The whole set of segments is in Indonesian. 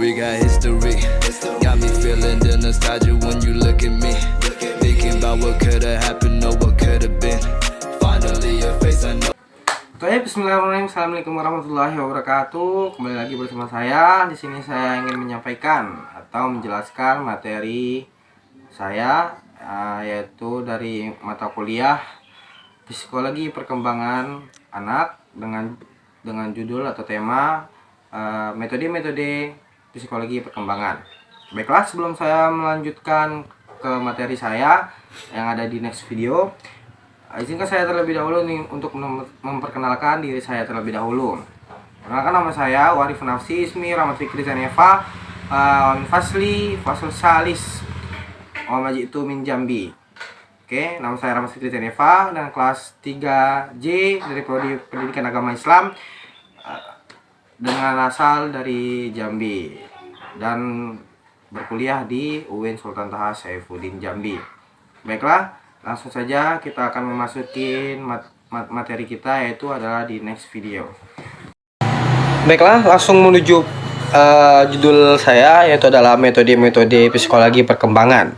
We got history. Got me feeling the nostalgia when you look at me. Thinking about what could have happened or what could have been. Finally your face I know. Bismillahirrahmanirrahim. Assalamualaikum warahmatullahi wabarakatuh. Kembali lagi bersama saya. Di sini saya ingin menyampaikan atau menjelaskan materi saya, yaitu dari mata kuliah Psikologi Perkembangan Anak dengan judul atau tema metode-metode psikologi perkembangan. Baiklah, sebelum saya melanjutkan ke materi saya yang ada di next video, izinkan saya terlebih dahulu nih untuk memperkenalkan diri saya terlebih dahulu. Perkenalkan, nama saya Warif Nafsi Ismi Rahmat Fikri Zaneva Fasli Fasul Salis Majitu min Jambi. Oke, nama saya Rahmat Fikri Zaneva dan kelas 3J dari Prodi Pendidikan Agama Islam dengan asal dari Jambi dan berkuliah di UIN Sultan Taha Saifuddin Jambi. Baiklah, langsung saja kita akan memasuki materi kita, yaitu adalah di next video. Baiklah, langsung menuju judul saya, yaitu adalah metode-metode psikologi perkembangan.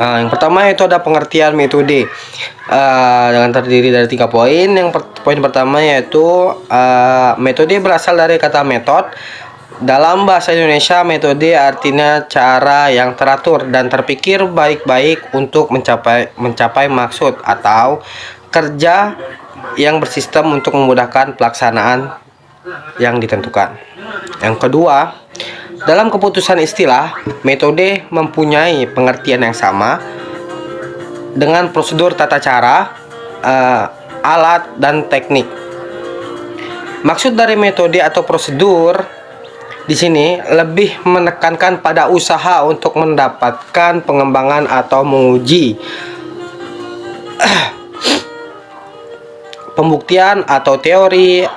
Yang pertama itu ada pengertian metode, dengan terdiri dari 3 poin. Poin pertama yaitu metode berasal dari kata metode. Dalam bahasa Indonesia, metode artinya cara yang teratur dan terpikir baik-baik untuk mencapai maksud atau kerja yang bersistem untuk memudahkan pelaksanaan yang ditentukan. Yang kedua, dalam keputusan istilah, metode mempunyai pengertian yang sama dengan prosedur, tata cara, alat, dan teknik. Maksud dari metode atau prosedur di sini lebih menekankan pada usaha untuk mendapatkan pengembangan atau menguji pembuktian atau teori,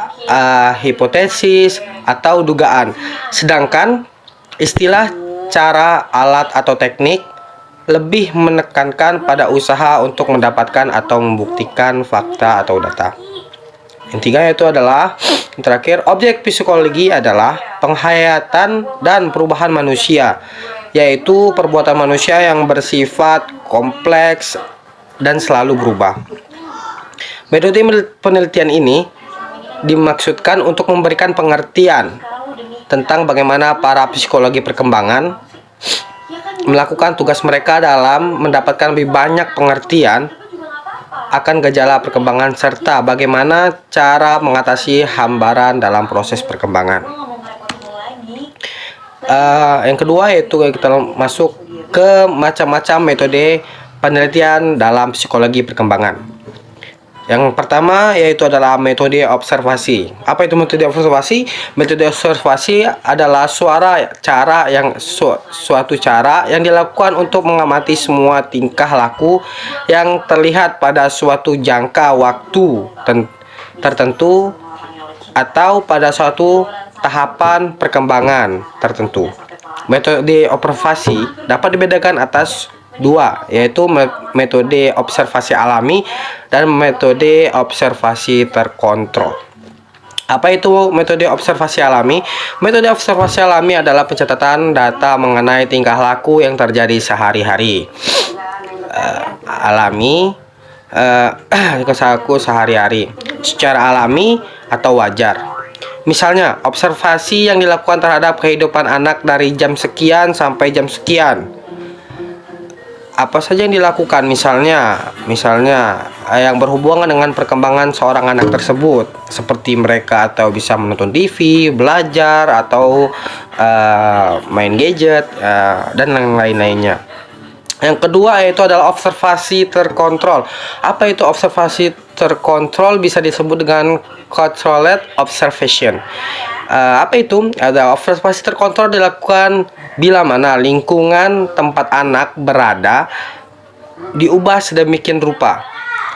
hipotesis, atau dugaan. Sedangkan istilah cara, alat, atau teknik lebih menekankan pada usaha untuk mendapatkan atau membuktikan fakta atau data. Yang ketiga yaitu adalah, yang terakhir, objek psikologi adalah penghayatan dan perubahan manusia, yaitu perbuatan manusia yang bersifat kompleks dan selalu berubah. Metode penelitian ini dimaksudkan untuk memberikan pengertian tentang bagaimana para psikologi perkembangan melakukan tugas mereka dalam mendapatkan lebih banyak pengertian akan gejala perkembangan serta bagaimana cara mengatasi hambaran dalam proses perkembangan. Yang kedua yaitu kita masuk ke macam-macam metode penelitian dalam psikologi perkembangan. Yang pertama yaitu adalah metode observasi. Apa itu metode observasi? Metode observasi adalah suatu cara yang dilakukan untuk mengamati semua tingkah laku yang terlihat pada suatu jangka waktu tertentu atau pada suatu tahapan perkembangan tertentu. Metode observasi dapat dibedakan atas 2, yaitu metode observasi alami dan metode observasi terkontrol. Apa itu metode observasi alami? Metode observasi alami adalah pencatatan data mengenai tingkah laku yang terjadi sehari-hari. Sehari-hari secara alami atau wajar. Misalnya, observasi yang dilakukan terhadap kehidupan anak dari jam sekian sampai jam sekian. Apa saja yang dilakukan, misalnya yang berhubungan dengan perkembangan seorang anak tersebut, seperti mereka atau bisa menonton TV, belajar, atau main gadget, dan lain-lainnya. Yang kedua yaitu adalah observasi terkontrol. Apa itu observasi terkontrol? Bisa disebut dengan controlled observation. Apa itu? Ada observasi terkontrol dilakukan bila mana lingkungan tempat anak berada diubah sedemikian rupa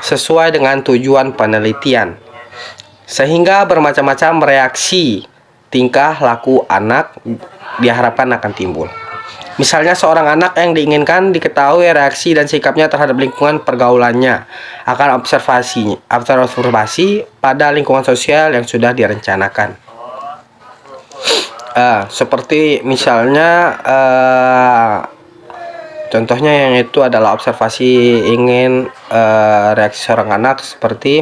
sesuai dengan tujuan penelitian, sehingga bermacam-macam reaksi tingkah laku anak diharapkan akan timbul. Misalnya, seorang anak yang diinginkan diketahui reaksi dan sikapnya terhadap lingkungan pergaulannya akan observasi pada lingkungan sosial yang sudah direncanakan. Seperti misalnya contohnya yang itu adalah observasi ingin reaksi seorang anak seperti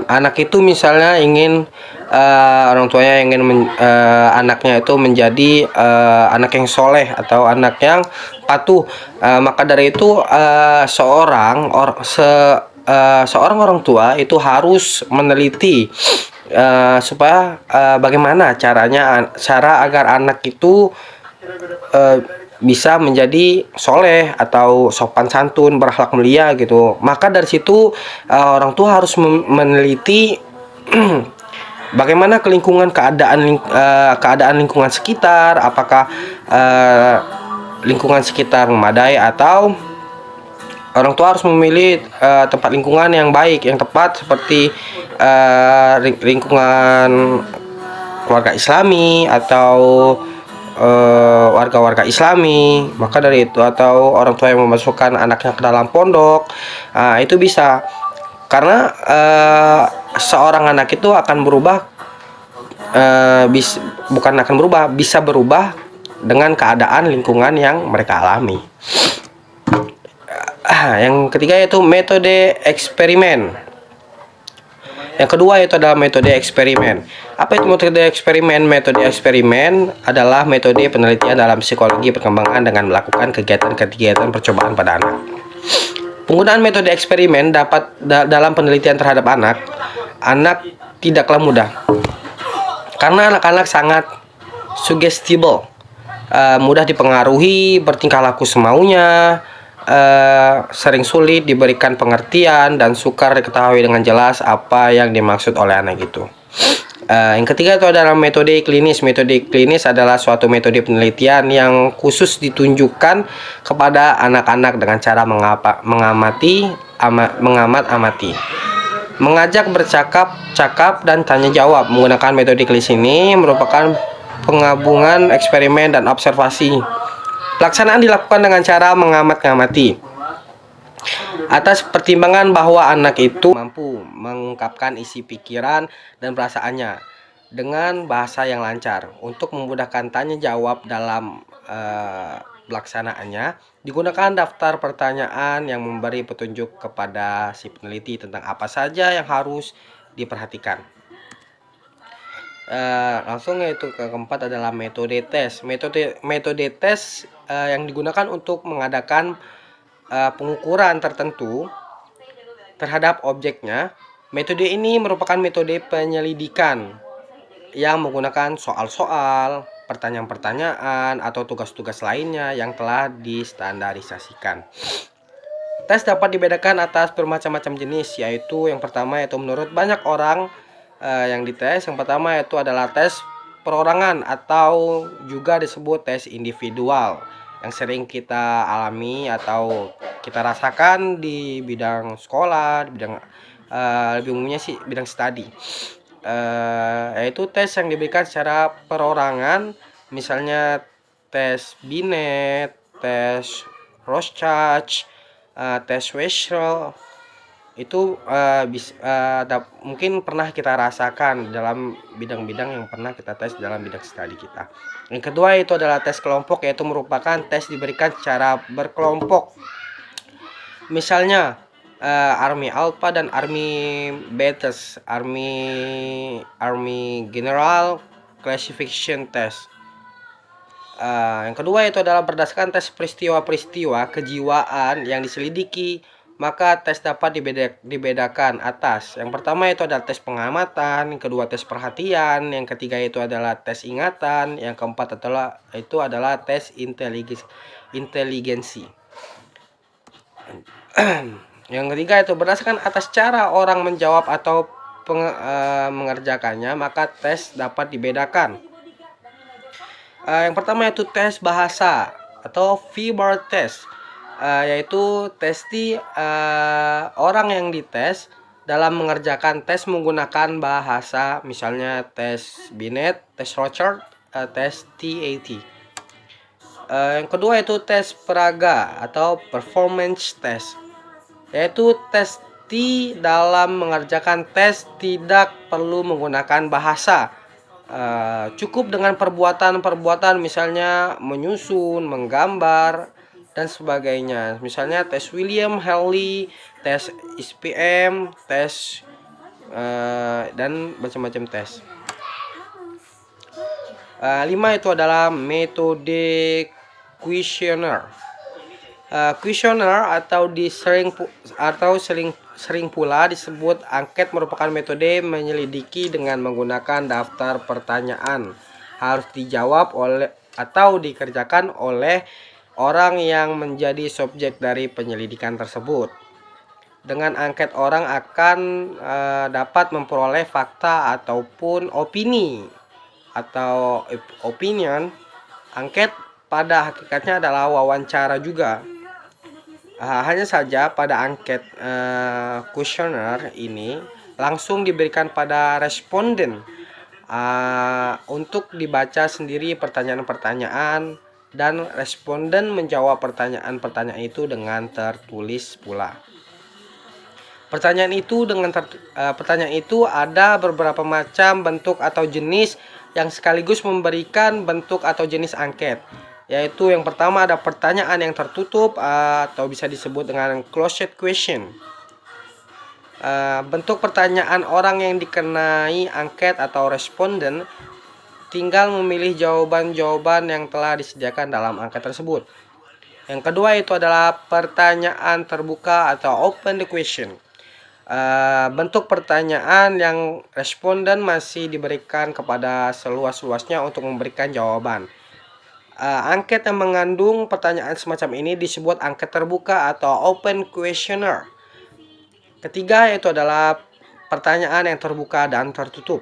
anak itu misalnya ingin orang tuanya ingin anaknya itu menjadi anak yang soleh atau anak yang patuh. Maka dari itu seorang orang tua itu harus meneliti supaya bagaimana cara agar anak itu bisa menjadi soleh atau sopan santun, berakhlak mulia gitu. Maka dari situ orang tua harus meneliti bagaimana keadaan lingkungan sekitar, apakah lingkungan sekitar memadai atau orang tua harus memilih tempat lingkungan yang baik, yang tepat seperti lingkungan keluarga Islami atau warga-warga Islami. Maka dari itu atau orang tua yang memasukkan anaknya ke dalam pondok, itu bisa karena seorang anak itu akan berubah bisa berubah dengan keadaan lingkungan yang mereka alami. Yang ketiga yaitu metode eksperimen. Yang kedua itu adalah metode eksperimen. Apa itu metode eksperimen? Metode eksperimen adalah metode penelitian dalam psikologi perkembangan dengan melakukan kegiatan-kegiatan percobaan pada anak. Penggunaan metode eksperimen dalam penelitian terhadap anak tidaklah mudah. Karena anak-anak sangat suggestible, mudah dipengaruhi, bertingkah laku semaunya, sering sulit diberikan pengertian dan sukar diketahui dengan jelas apa yang dimaksud oleh anak itu. Yang ketiga itu adalah metode klinis. Metode klinis adalah suatu metode penelitian yang khusus ditunjukkan kepada anak-anak dengan cara mengamat-amati, mengajak bercakap dan tanya jawab. Menggunakan metode klinis ini merupakan penggabungan eksperimen dan observasi. Pelaksanaan dilakukan dengan cara mengamati atas pertimbangan bahwa anak itu mampu mengungkapkan isi pikiran dan perasaannya dengan bahasa yang lancar. Untuk memudahkan tanya jawab dalam pelaksanaannya, digunakan daftar pertanyaan yang memberi petunjuk kepada si peneliti tentang apa saja yang harus diperhatikan. Langsung yaitu ke keempat adalah metode tes. Metode tes yang digunakan untuk mengadakan pengukuran tertentu terhadap objeknya. Metode ini merupakan metode penyelidikan yang menggunakan soal-soal, pertanyaan-pertanyaan, atau tugas-tugas lainnya yang telah distandarisasikan. Tes dapat dibedakan atas bermacam-macam jenis, yaitu yang pertama yaitu menurut banyak orang yang dites. Yang pertama yaitu adalah tes perorangan atau juga disebut tes individual yang sering kita alami atau kita rasakan di bidang sekolah, di bidang lebih umumnya sih bidang studi. Yaitu tes yang diberikan secara perorangan, misalnya tes Binet, tes Rorschach, tes Wechsler. Itu mungkin pernah kita rasakan dalam bidang-bidang yang pernah kita tes dalam bidang studi kita. Yang kedua itu adalah tes kelompok, yaitu merupakan tes diberikan secara berkelompok. Misalnya Army Alpha dan Army Betas, Army General Classification Test. Yang kedua itu adalah berdasarkan tes peristiwa-peristiwa kejiwaan yang diselidiki, maka tes dapat dibedakan atas. Yang pertama itu adalah tes pengamatan, yang kedua tes perhatian, yang ketiga itu adalah tes ingatan, yang keempat adalah tes inteligensi. Yang ketiga itu berdasarkan atas cara orang menjawab atau mengerjakannya, maka tes dapat dibedakan. Yang pertama yaitu tes bahasa atau verbal test, yaitu orang yang dites dalam mengerjakan tes menggunakan bahasa, misalnya tes Binet, tes Rorschach, tes TAT. Yang kedua yaitu tes peraga atau performance test, yaitu tes Seperti dalam mengerjakan tes tidak perlu menggunakan bahasa. Cukup dengan perbuatan-perbuatan, misalnya menyusun, menggambar, dan sebagainya. Misalnya tes William Haley, tes SPM, tes dan macam-macam tes. 5 itu adalah metode kuesioner. Kuesioner sering pula disebut angket merupakan metode menyelidiki dengan menggunakan daftar pertanyaan. Harus dijawab oleh atau dikerjakan oleh orang yang menjadi subjek dari penyelidikan tersebut. Dengan angket orang akan dapat memperoleh fakta ataupun opini atau opinion. Angket pada hakikatnya adalah wawancara juga. Hanya saja pada angket kuesioner ini langsung diberikan pada responden untuk dibaca sendiri pertanyaan-pertanyaan, dan responden menjawab pertanyaan-pertanyaan itu dengan tertulis pula. Pertanyaan itu ada beberapa macam bentuk atau jenis yang sekaligus memberikan bentuk atau jenis angket. Yaitu yang pertama ada pertanyaan yang tertutup atau bisa disebut dengan closed question. Bentuk pertanyaan orang yang dikenai angket atau responden tinggal memilih jawaban-jawaban yang telah disediakan dalam angket tersebut. Yang kedua itu adalah pertanyaan terbuka atau open question. Bentuk pertanyaan yang responden masih diberikan kepada seluas-luasnya untuk memberikan jawaban. Angket yang mengandung pertanyaan semacam ini disebut angket terbuka atau open questionnaire. Ketiga yaitu adalah pertanyaan yang terbuka dan tertutup.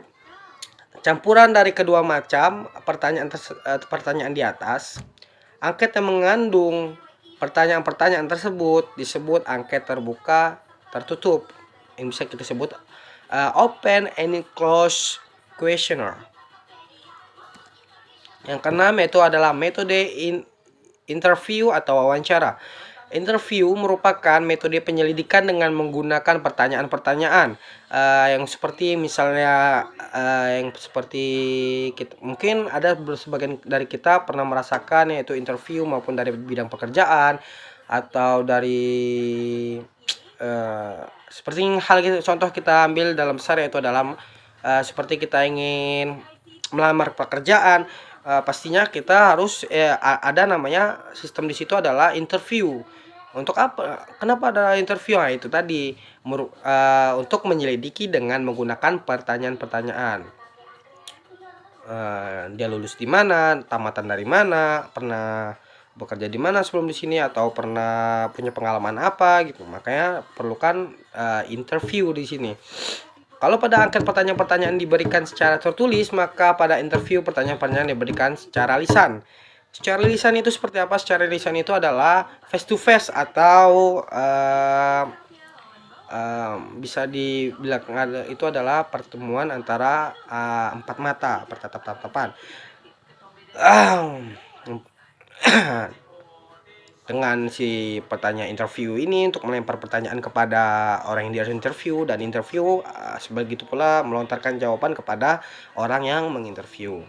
Campuran dari kedua macam pertanyaan di atas. Angket yang mengandung pertanyaan-pertanyaan tersebut disebut angket terbuka tertutup, yang bisa kita sebut open and closed questionnaire. Yang keenam itu adalah metode interview atau wawancara. Interview merupakan metode penyelidikan dengan menggunakan pertanyaan-pertanyaan yang seperti misalnya mungkin ada sebagian dari kita pernah merasakan, yaitu interview maupun dari bidang pekerjaan atau dari seperti contoh kita ambil dalam besar, yaitu dalam seperti kita ingin melamar pekerjaan. Pastinya kita harus ada namanya sistem di situ adalah interview. Untuk apa? Kenapa ada interview? Nah, itu tadi untuk menyelidiki dengan menggunakan pertanyaan-pertanyaan. Dia lulus di mana, tamatan dari mana, pernah bekerja di mana sebelum di sini, atau pernah punya pengalaman apa gitu. Makanya perlukan interview di sini. Kalau pada angket pertanyaan-pertanyaan diberikan secara tertulis, maka pada interview pertanyaan-pertanyaan diberikan secara lisan. Secara lisan itu seperti apa? Secara lisan itu adalah face to face atau bisa dibilang itu adalah pertemuan antara empat mata, bertatap-tatapan. Dengan si pertanyaan interview ini untuk melempar pertanyaan kepada orang yang dia interview, dan interview sebegitu pula melontarkan jawaban kepada orang yang menginterview.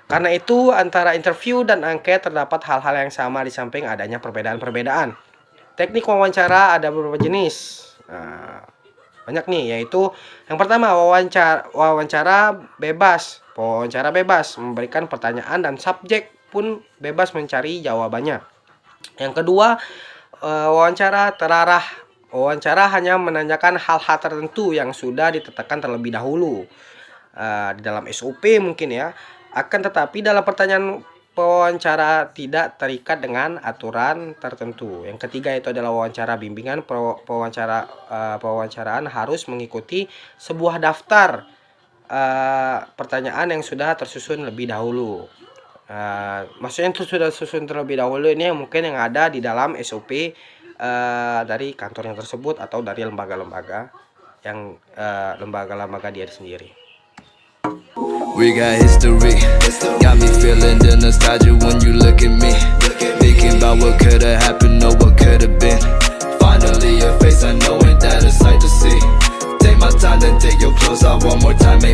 Karena itu antara interview dan angket terdapat hal-hal yang sama di samping adanya perbedaan-perbedaan. Teknik wawancara ada beberapa jenis. Banyak nih, yaitu yang pertama wawancara bebas. Wawancara bebas memberikan pertanyaan dan subjek pun bebas mencari jawabannya. Yang kedua, wawancara terarah. Wawancara hanya menanyakan hal-hal tertentu yang sudah ditetapkan terlebih dahulu di dalam SOP mungkin ya. Akan tetapi dalam pertanyaan wawancara tidak terikat dengan aturan tertentu. Yang ketiga itu adalah wawancara bimbingan. Pewawancaraan harus mengikuti sebuah daftar pertanyaan yang sudah tersusun lebih dahulu. Maksudnya itu sudah susun terlebih dahulu ini mungkin yang ada di dalam SOP dari kantor yang tersebut atau dari lembaga-lembaga yang lembaga-lembaga dia sendiri. We got history, got me feeling the nostalgia when you look at me, thinking about what could've happened or what could've been. Finally Finally a face I know, ain't that a sight to see. Take my time, then take your clothes off one more time, maybe